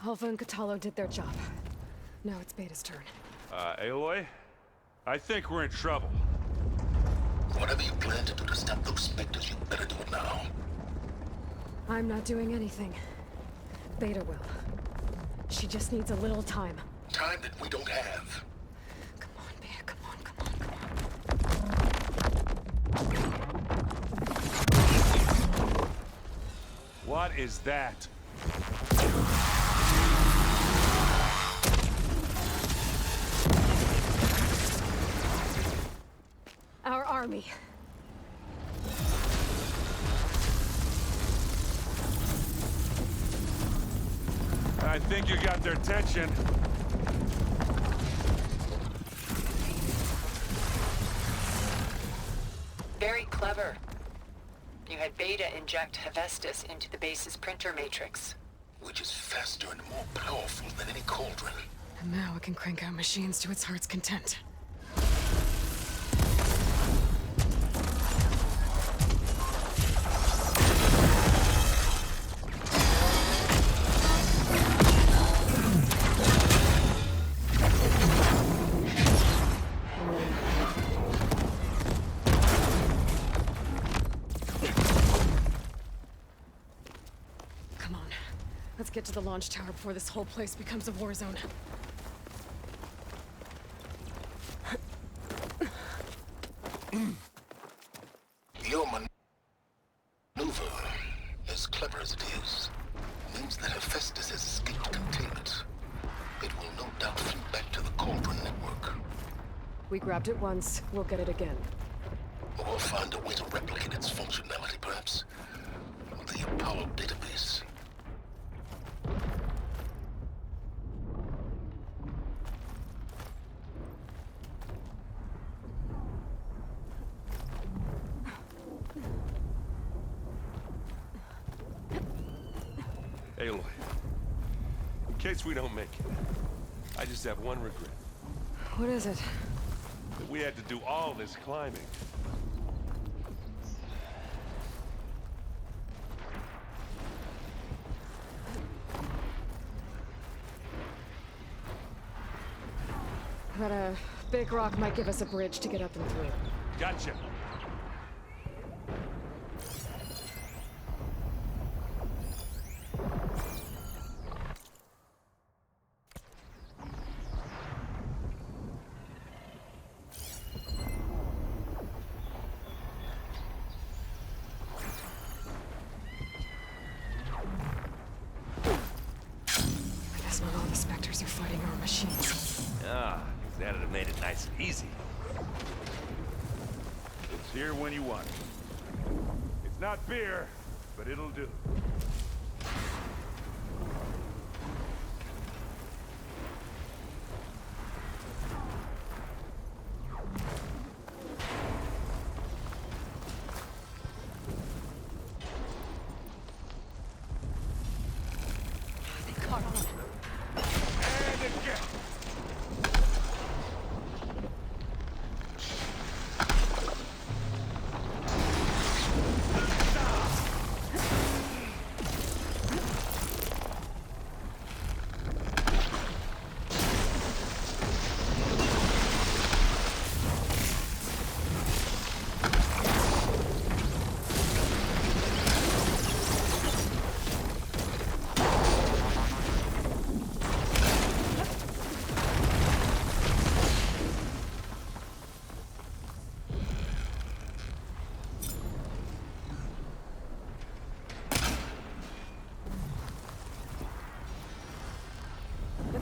Alpha and Catalo did their job. Now it's Beta's turn. Aloy? I think we're in trouble. Whatever you plan to do to stop those specters, you better do it now. I'm not doing anything. Beta will. She just needs a little time. Time that we don't have. Come on, Beta, come on, come on, come on. What is that? Our army. I think you got their attention. Very clever. You had Beta inject Hephaestus into the base's printer matrix. Which is faster and more powerful than any cauldron. And now it can crank out machines to its heart's content. Let's get to the launch tower before this whole place becomes a war zone. Your maneuver, as clever as it is, means that Hephaestus has escaped containment. It will no doubt flee back to the Cauldron network. We grabbed it once, we'll get it again. Or find a way to replicate its functionality, perhaps. The Apollo database. Aloy, in case we don't make it, I just have one regret. What is it? That we had to do all this climbing. But a big rock might give us a bridge to get up and through. Gotcha. Not all the specters are fighting our machines. Ah, that'd have made it nice and easy. It's here when you want it. It's not beer, but it'll do. They caught on. And again!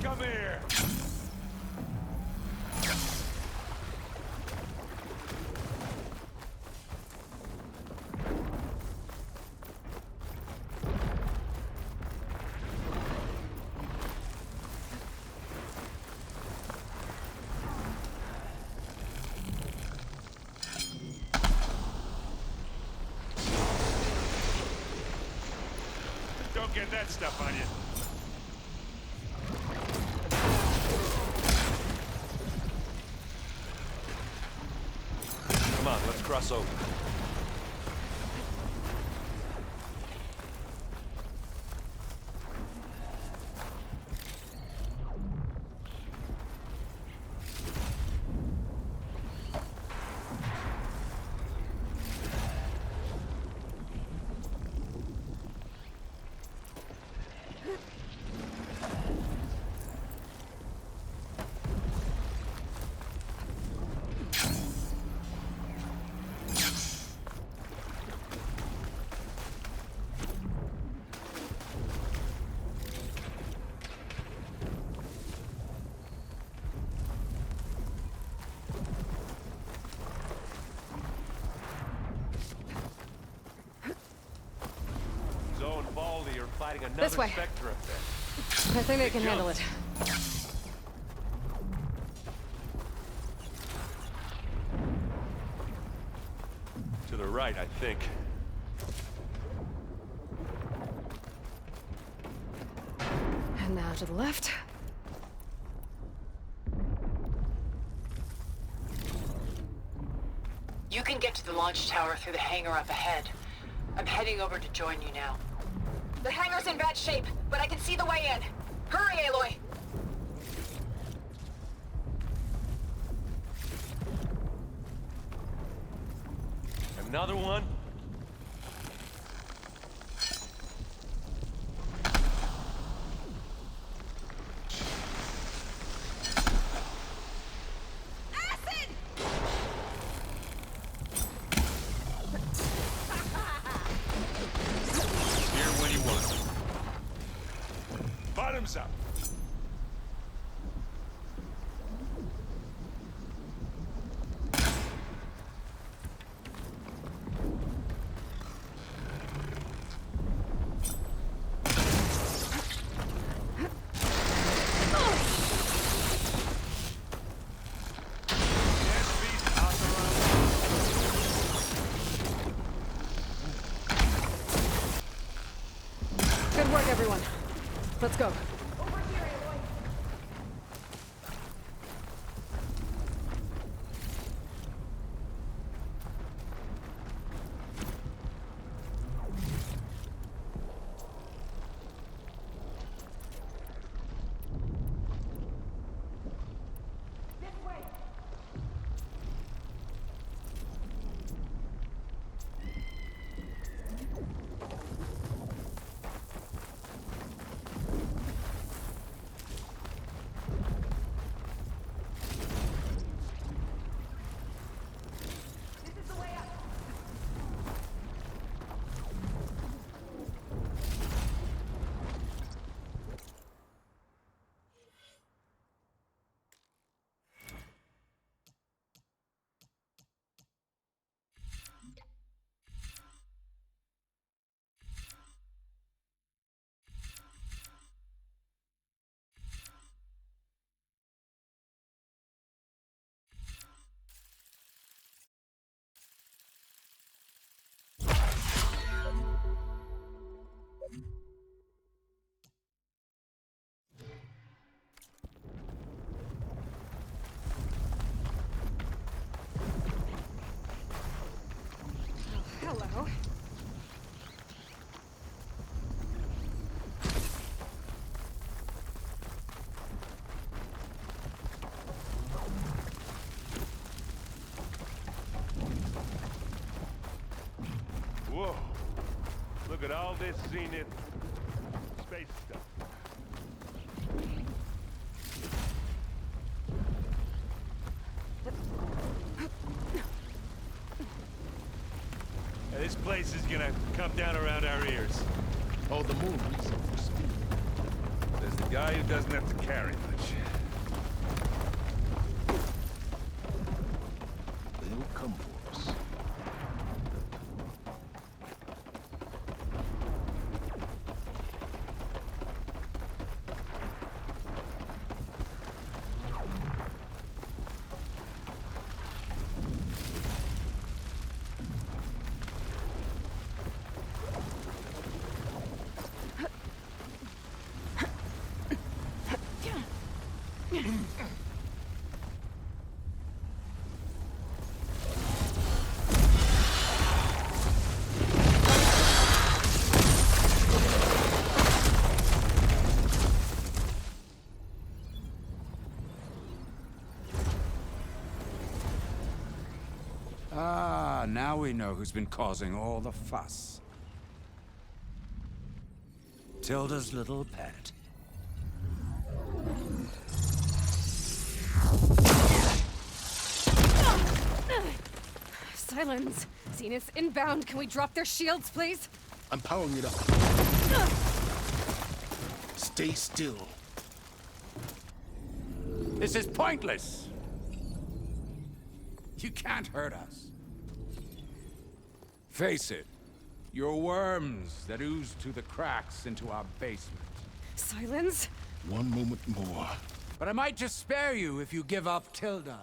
Come here! Don't get that stuff on you. Come on, let's cross cross over. Fighting another This way. Spectre up I there. think they can handle it. To the right, I think. And now to the left. You can get to the launch tower through the hangar up ahead. I'm heading over to join you now. The hangar's in bad shape, but I can see the way in. Hurry, Aloy! Another one? Here when you want. Bottoms up. Good work, everyone. Let's go. Hello. Whoa. Look at all this zenith space stuff. Now, this place is gonna come down around our ears. Oh, the moon is for speed. There's the guy who doesn't have to carry much. They'll come for us. now we know who's been causing all the fuss. Tilda's little pet. Silence. Zenith's inbound. Can we drop their shields, please? I'm powering it up. Stay still. This is pointless. You can't hurt us. Face it, you're worms that ooze through the cracks into our basement. Silence? One moment more. But I might just spare you if you give up Tilda.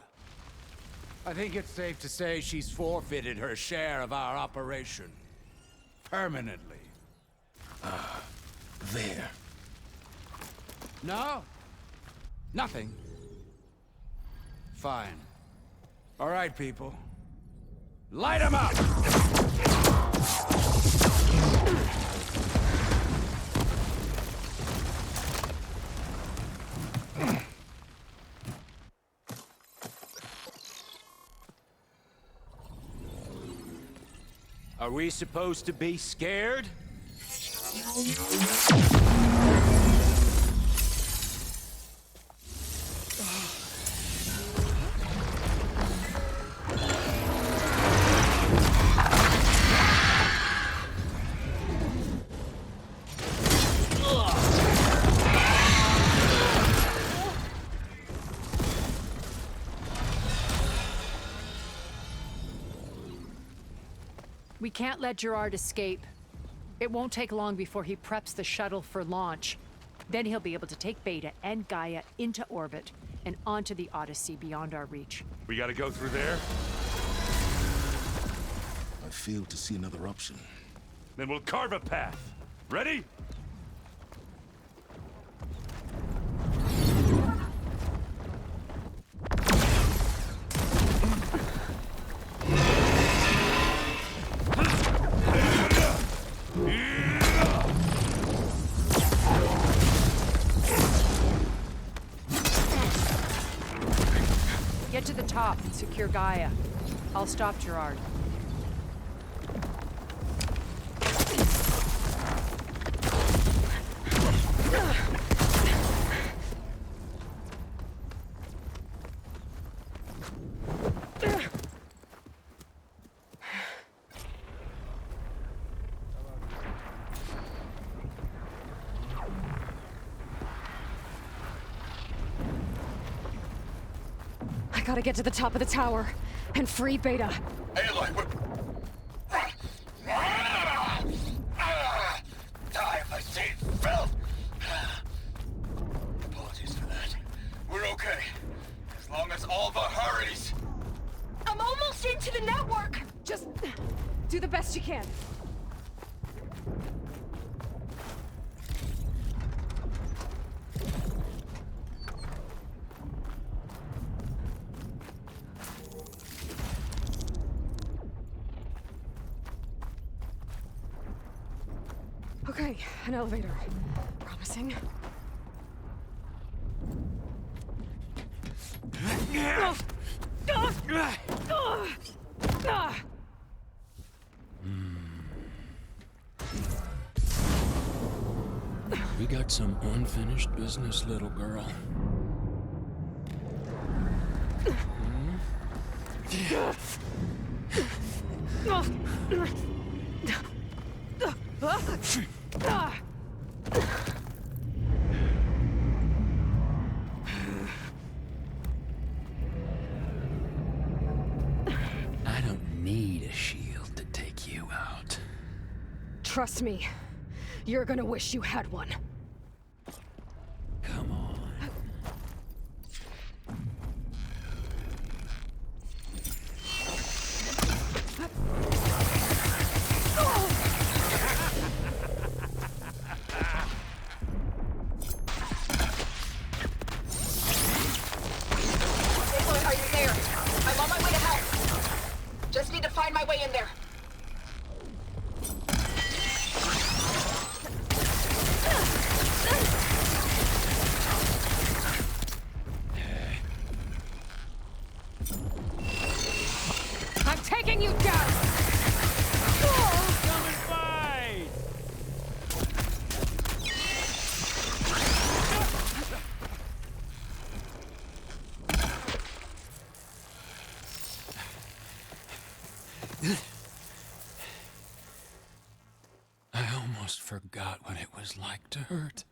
I think it's safe to say she's forfeited her share of our operation. Permanently. There. No? Nothing. Fine. All right, people. Light 'em up! Are we supposed to be scared? We can't let Gerard escape. It won't take long before he preps the shuttle for launch. Then he'll be able to take Beta and Gaia into orbit and onto the Odyssey beyond our reach. We gotta go through there? I fail to see another option. Then we'll carve a path. Ready? Get to the top and secure Gaia. I'll stop Gerard. I gotta get to the top of the tower and free Beta. Aloy, die if I say it, Phil! Apologies for that. We're okay. As long as Alva hurries. I'm almost into the network! Just do the best you can. Okay, an elevator. Promising. We got some unfinished business, little girl. I don't need a shield to take you out. Trust me, you're gonna wish you had one. Come on. Aloy, are you there? I'm on my way to help. Just need to find my way in there. almost forgot what it was like to hurt.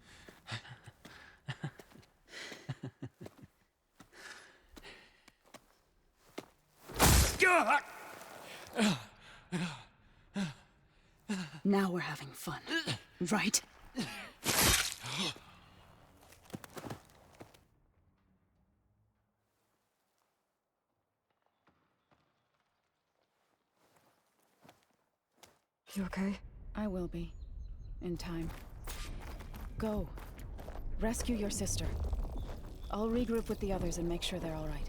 Now we're having fun, right? You okay? I will be. In time. Go. Rescue your sister. I'll regroup with the others and make sure they're all right.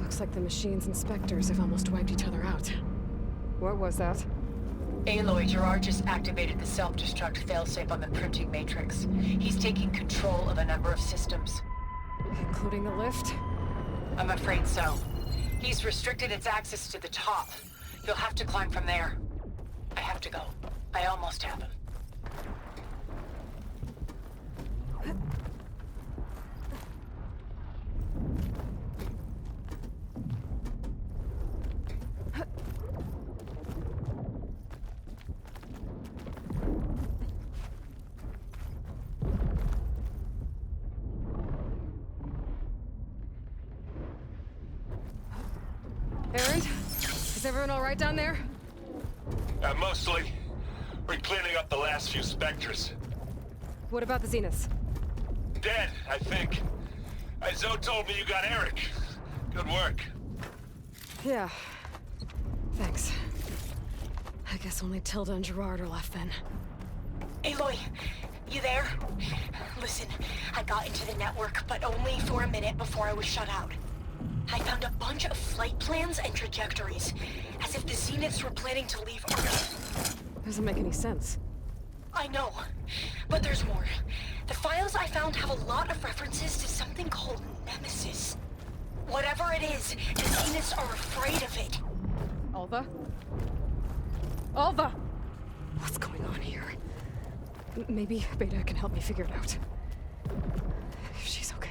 Looks like the machine's inspectors have almost wiped each other out. What was that? Aloy, Gerard just activated the self-destruct failsafe on the printing matrix. He's taking control of a number of systems. Including the lift? I'm afraid so. He's restricted its access to the top. You'll have to climb from there. I have to go. I almost have him. Erend? Is everyone all right down there? Mostly. We're cleaning up the last few specters. What about the Zeniths? Dead, I think. Zoe told me you got Eric. Good work. Yeah. Thanks. I guess only Tilda and Gerard are left then. Aloy, you there? Listen, I got into the network, but only for a minute before I was shut out. I found a bunch of flight plans and trajectories, as if the Zeniths were planning to leave Earth. Doesn't make any sense. I know, but there's more. The files I found have a lot of references to something called Nemesis. Whatever it is, the Zeniths are afraid of it. Alva? Alva! What's going on here? Maybe Beta can help me figure it out. If she's okay.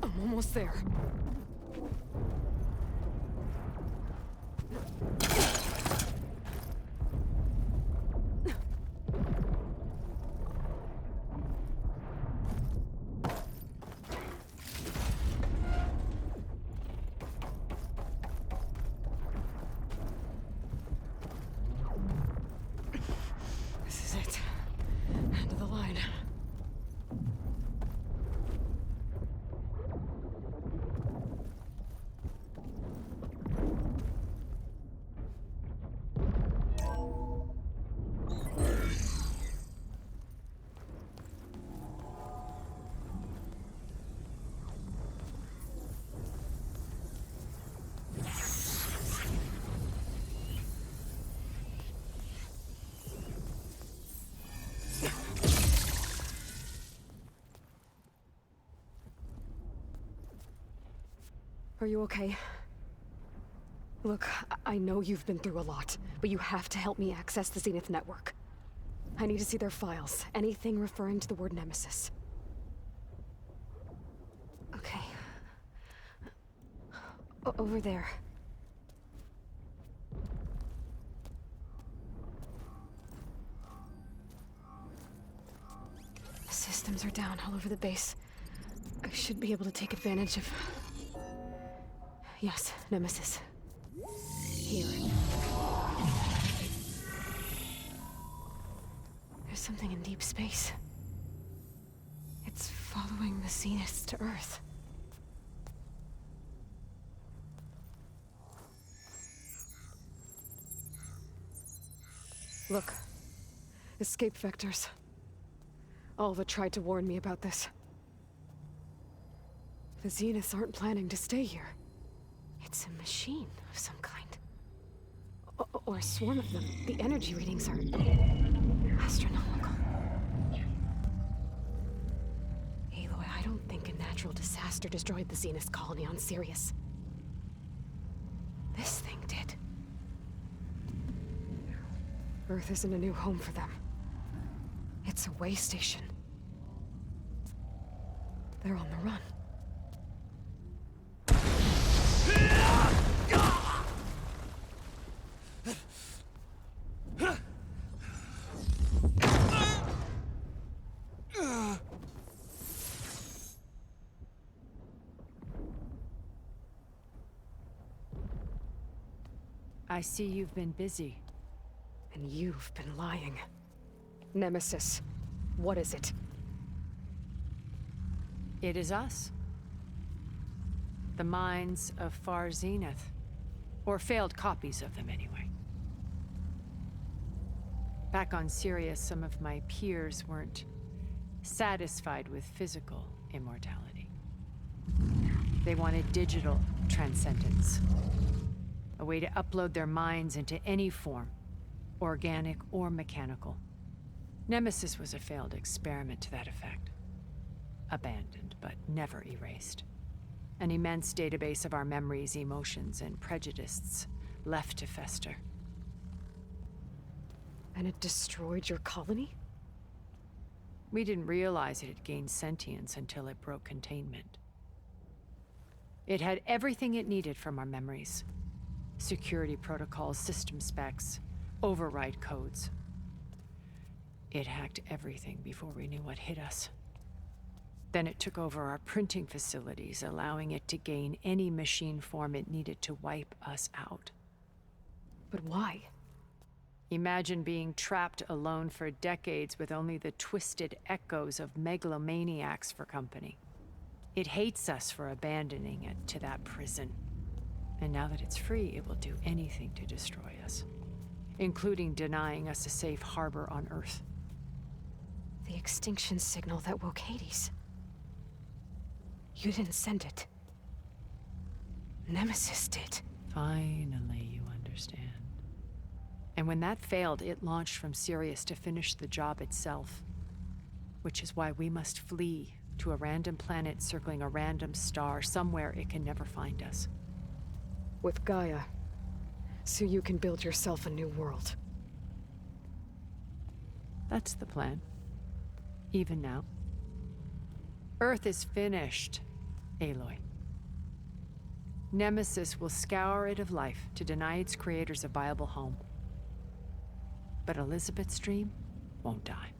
I'm almost there. This is it. End of the line. Are you okay? Look, I know you've been through a lot, but you have to help me access the Zenith network. I need to see their files, anything referring to the word Nemesis. Okay. Over there. The systems are down all over the base. I should be able to take advantage of... Yes, Nemesis. Here. There's something in deep space. It's following the Zeniths to Earth. Look. Escape vectors. Alva tried to warn me about this. The Zeniths aren't planning to stay here. It's a machine of some kind. Or a swarm of them. The energy readings are astronomical. Aloy, I don't think a natural disaster destroyed the Zenith colony on Sirius. This thing did. Earth isn't a new home for them. It's a way station. They're on the run. I see you've been busy. And you've been lying. Nemesis, what is it? It is us. The minds of Far Zenith. Or failed copies of them, anyway. Back on Sirius, some of my peers weren't satisfied with physical immortality. They wanted digital transcendence. A way to upload their minds into any form, organic or mechanical. Nemesis was a failed experiment to that effect. Abandoned, but never erased. An immense database of our memories, emotions, and prejudices left to fester. And it destroyed your colony? We didn't realize it had gained sentience until it broke containment. It had everything it needed from our memories. Security protocols, system specs, override codes. It hacked everything before we knew what hit us. Then it took over our printing facilities, allowing it to gain any machine form it needed to wipe us out. But why? Imagine being trapped alone for decades with only the twisted echoes of megalomaniacs for company. It hates us for abandoning it to that prison. And now that it's free, it will do anything to destroy us, including denying us a safe harbor on Earth. The extinction signal that woke Hades. You didn't send it. Nemesis did. Finally, you understand. And when that failed, it launched from Sirius to finish the job itself. Which is why we must flee to a random planet circling a random star, somewhere it can never find us. With Gaia, so you can build yourself a new world. That's the plan. Even now. Earth is finished, Aloy. Nemesis will scour it of life to deny its creators a viable home. But Elizabeth's dream won't die.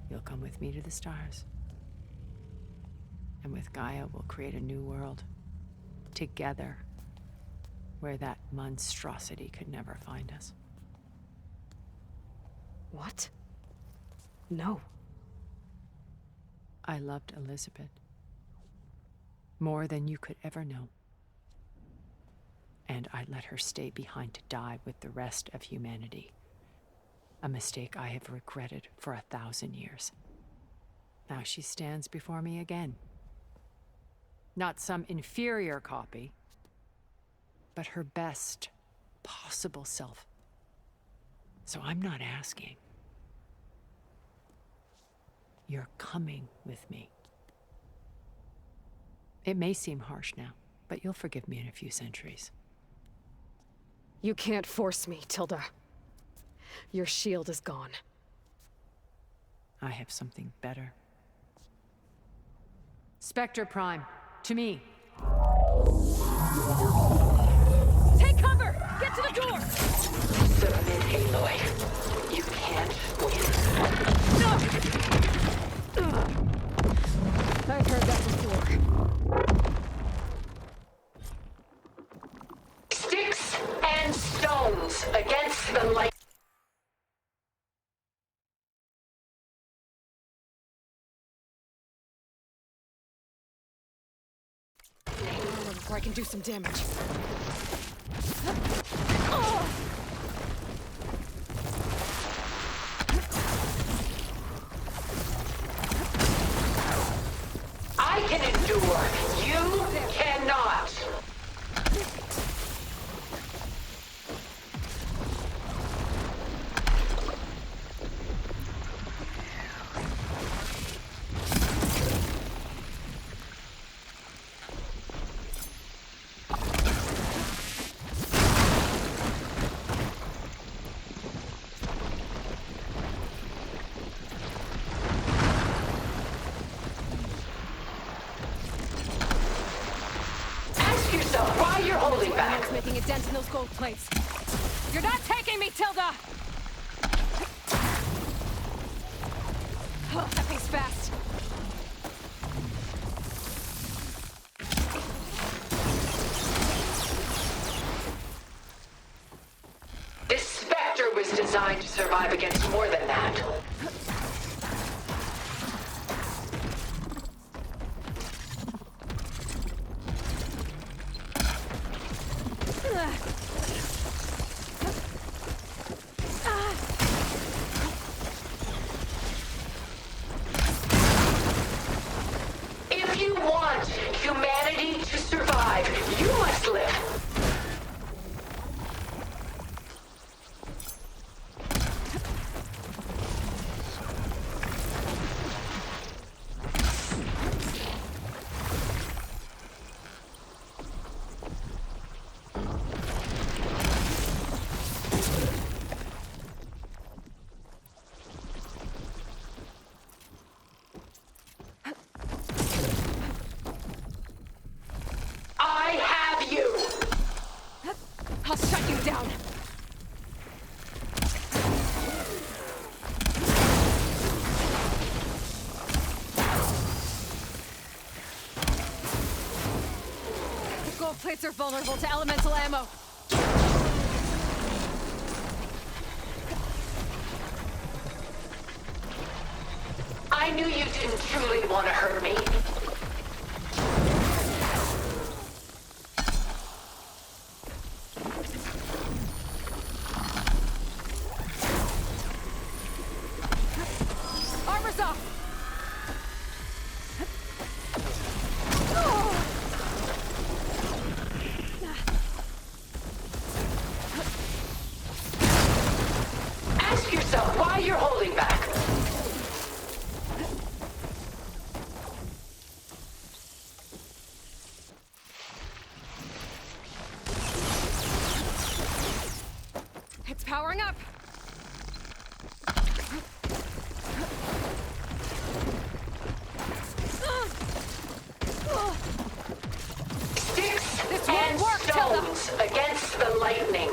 You'll come with me to the stars. And with Gaia, we'll create a new world. Together. Where that monstrosity could never find us. What? No. I loved Elizabeth. More than you could ever know. And I let her stay behind to die with the rest of humanity. A mistake I have regretted for 1,000 years. Now she stands before me again. Not some inferior copy, but her best possible self. So I'm not asking. You're coming with me. It may seem harsh now, but you'll forgive me in a few centuries. You can't force me, Tilda. Your shield is gone. I have something better. Spectre Prime, to me. Take cover! Get to the door! Submit, Aloy. You can't win. I've heard that before. Sticks and stones against the light. Before I can do some damage. making a dent in those gold plates. You're not taking me, Tilda! Oh, that thing's fast. This Spectre was designed to survive against more than that. If you want humanity to survive, you must live. I have you! I'll shut you down. The gold plates are vulnerable to elemental ammo. I knew you didn't truly want to hurt me. Armor's off! Ask yourself why you're holding back. It's powering up! Sticks This won't and work, Tilda. stones against the lightning.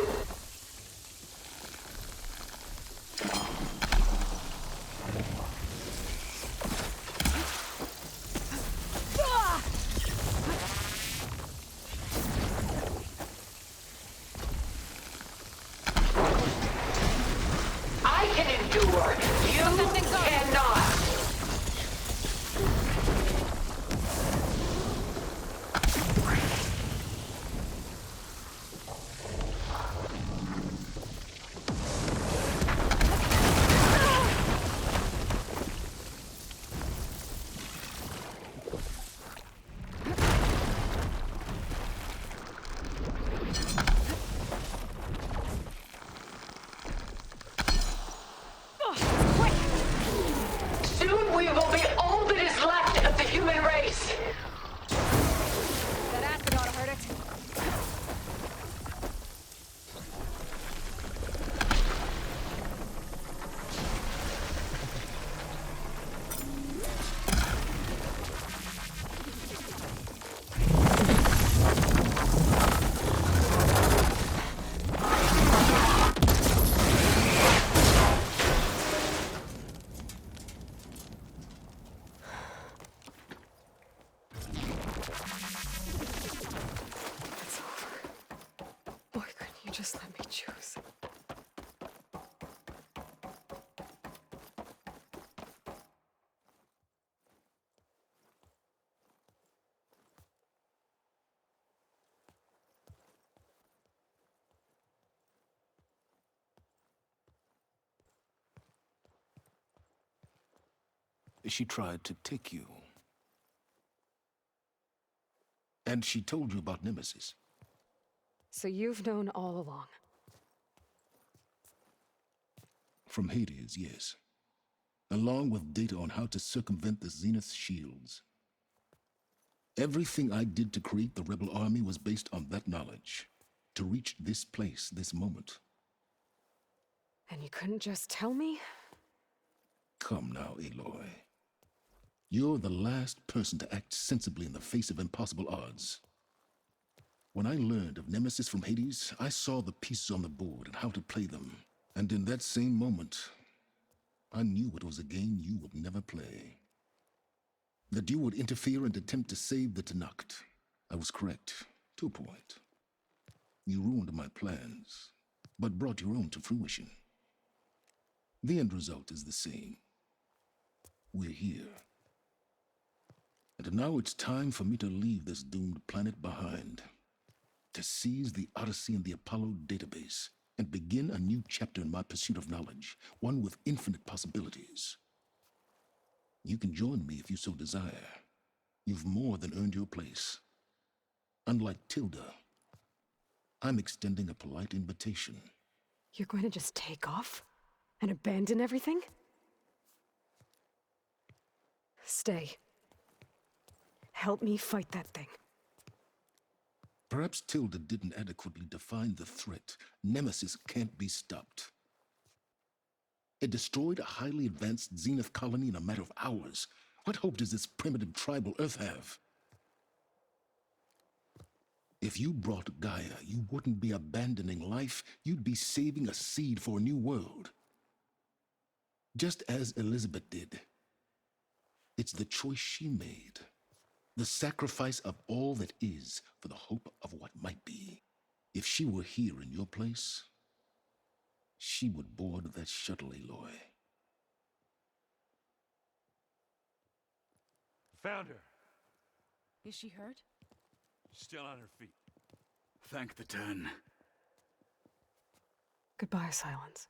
Ah! I can endure. You cannot. Quick! Soon we will be all that is left of the human race. That acid ought to hurt it. It's over. Why couldn't you just let me choose? She tried to take you. And she told you about Nemesis. So you've known all along. From Hades, yes. Along with data on how to circumvent the Zenith's shields. Everything I did to create the rebel army was based on that knowledge. To reach this place, this moment. And you couldn't just tell me? Come now, Aloy. You're the last person to act sensibly in the face of impossible odds. When I learned of Nemesis from Hades, I saw the pieces on the board and how to play them. And in that same moment, I knew it was a game you would never play. That you would interfere and attempt to save the Tenakth. I was correct, to a point. You ruined my plans, but brought your own to fruition. The end result is the same. We're here. And now it's time for me to leave this doomed planet behind. To seize the Odyssey and the Apollo database, and begin a new chapter in my pursuit of knowledge, one with infinite possibilities. You can join me if you so desire. You've more than earned your place. Unlike Tilda, I'm extending a polite invitation. You're going to just take off? And abandon everything? Stay. Help me fight that thing. Perhaps Tilda didn't adequately define the threat. Nemesis can't be stopped. It destroyed a highly advanced Zenith colony in a matter of hours. What hope does this primitive tribal Earth have? If you brought Gaia, you wouldn't be abandoning life, you'd be saving a seed for a new world. Just as Elizabeth did. It's the choice she made. The sacrifice of all that is for the hope of what might be. If she were here in your place, she would board that shuttle, Aloy. Found her. Is she hurt? Still on her feet. Thank the Ten. Goodbye, Silence.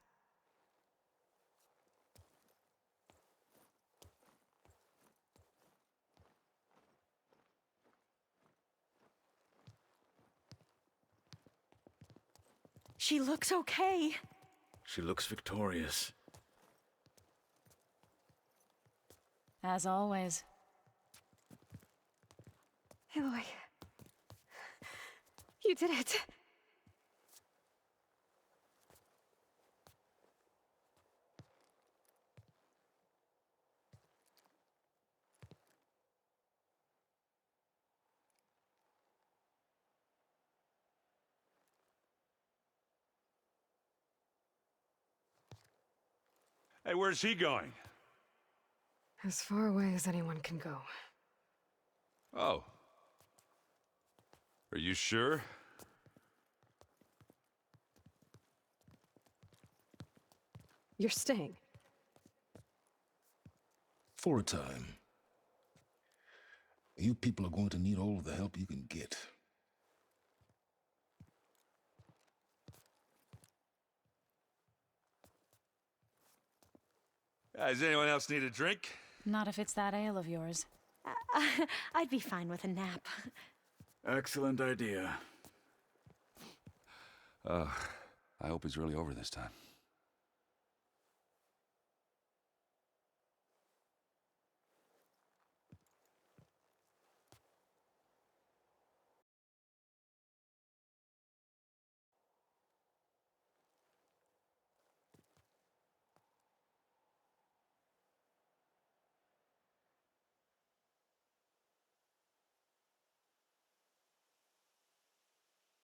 She looks okay. She looks victorious. As always. Aloy. You did it. Hey, where's he going? As far away as anyone can go. Oh. Are you sure? You're staying. For a time. You people are going to need all of the help you can get. Does anyone else need a drink? Not if it's that ale of yours. I'd be fine with a nap. Excellent idea. I hope it's really over this time.